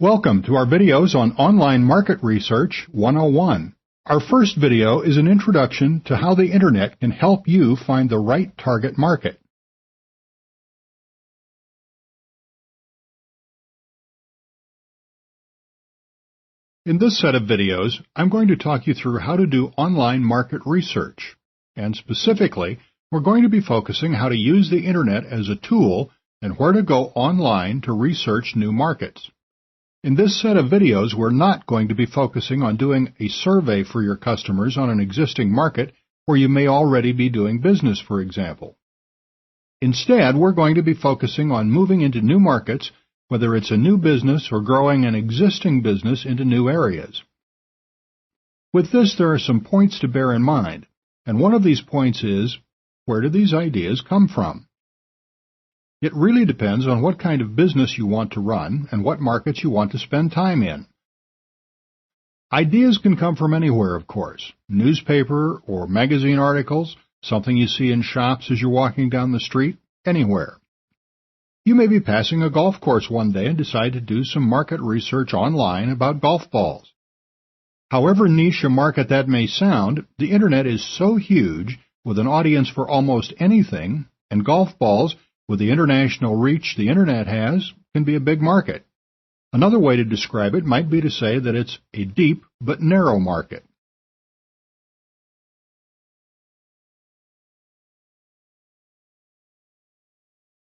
Welcome to our videos on Online Market Research 101. Our first video is an introduction to how the Internet can help you find the right target market. In this set of videos, I'm going to talk you through how to do online market research. And specifically, we're going to be focusing how to use the Internet as a tool and where to go online to research new markets. In this set of videos, we're not going to be focusing on doing a survey for your customers on an existing market where you may already be doing business, for example. Instead, we're going to be focusing on moving into new markets, whether it's a new business or growing an existing business into new areas. With this, there are some points to bear in mind, and one of these points is, where do these ideas come from? It really depends on what kind of business you want to run and what markets you want to spend time in. Ideas can come from anywhere, of course. Newspaper or magazine articles, something you see in shops as you're walking down the street, anywhere. You may be passing a golf course one day and decide to do some market research online about golf balls. However niche a market that may sound, the Internet is so huge, with an audience for almost anything, and golf balls, with the international reach the Internet has, can be a big market. Another way to describe it might be to say that it's a deep but narrow market.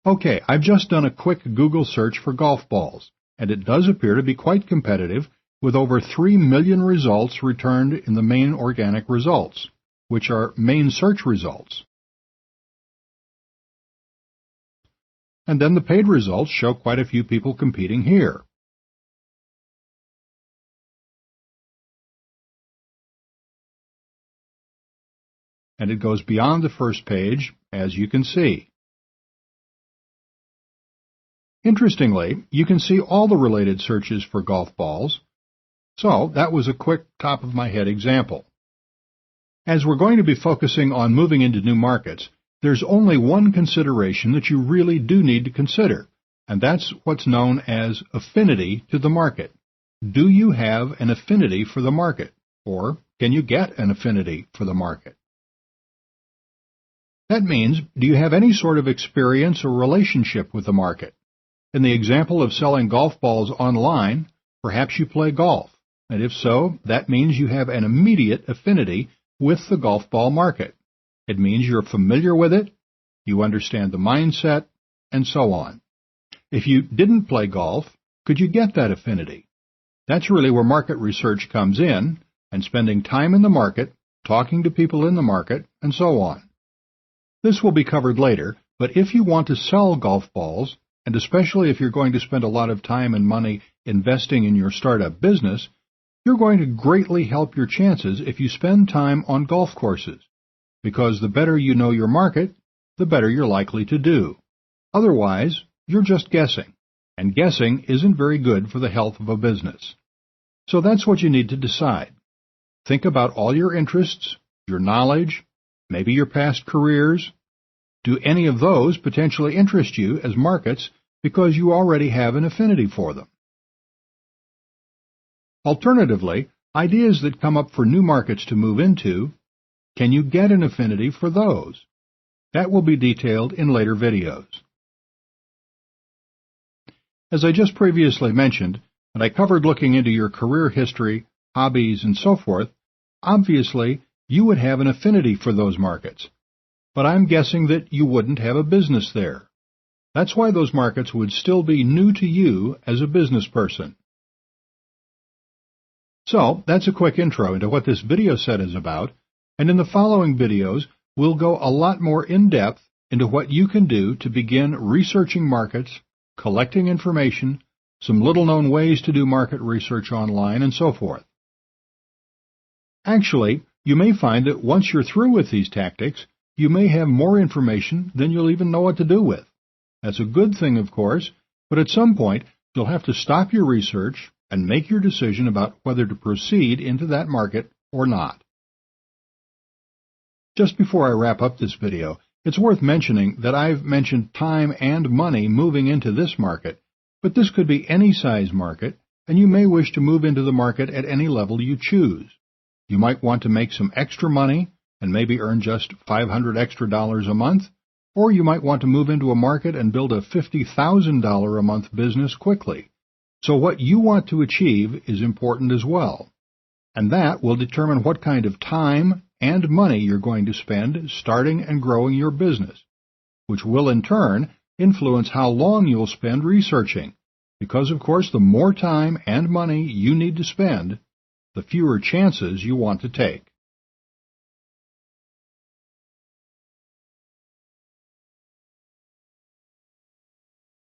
Okay, I've just done a quick Google search for golf balls, and it does appear to be quite competitive, with over 3 million results returned in the main organic results, which are main search results. And then the paid results show quite a few people competing here. And it goes beyond the first page, as you can see. Interestingly, you can see all the related searches for golf balls. So that was a quick top-of-my-head example. As we're going to be focusing on moving into new markets, there's only one consideration that you really do need to consider, and that's what's known as affinity to the market. Do you have an affinity for the market, or can you get an affinity for the market? That means, do you have any sort of experience or relationship with the market? In the example of selling golf balls online, perhaps you play golf, and if so, that means you have an immediate affinity with the golf ball market. It means you're familiar with it, you understand the mindset, and so on. If you didn't play golf, could you get that affinity? That's really where market research comes in, and spending time in the market, talking to people in the market, and so on. This will be covered later, but if you want to sell golf balls, and especially if you're going to spend a lot of time and money investing in your startup business, you're going to greatly help your chances if you spend time on golf courses. Because the better you know your market, the better you're likely to do. Otherwise, you're just guessing, and guessing isn't very good for the health of a business. So that's what you need to decide. Think about all your interests, your knowledge, maybe your past careers. Do any of those potentially interest you as markets because you already have an affinity for them? Alternatively, ideas that come up for new markets to move into, can you get an affinity for those? That will be detailed in later videos. As I just previously mentioned, and I covered looking into your career history, hobbies, and so forth, obviously you would have an affinity for those markets. But I'm guessing that you wouldn't have a business there. That's why those markets would still be new to you as a business person. So, that's a quick intro into what this video set is about, and in the following videos, we'll go a lot more in-depth into what you can do to begin researching markets, collecting information, some little-known ways to do market research online, and so forth. Actually, you may find that once you're through with these tactics, you may have more information than you'll even know what to do with. That's a good thing, of course, but at some point, you'll have to stop your research and make your decision about whether to proceed into that market or not. Just before I wrap up this video, it's worth mentioning that I've mentioned time and money moving into this market, but this could be any size market, and you may wish to move into the market at any level you choose. You might want to make some extra money and maybe earn just $500 extra a month, or you might want to move into a market and build a $50,000 a month business quickly. So what you want to achieve is important as well. And that will determine what kind of time and money you're going to spend starting and growing your business, which will in turn influence how long you'll spend researching. Because, of course, the more time and money you need to spend, the fewer chances you want to take.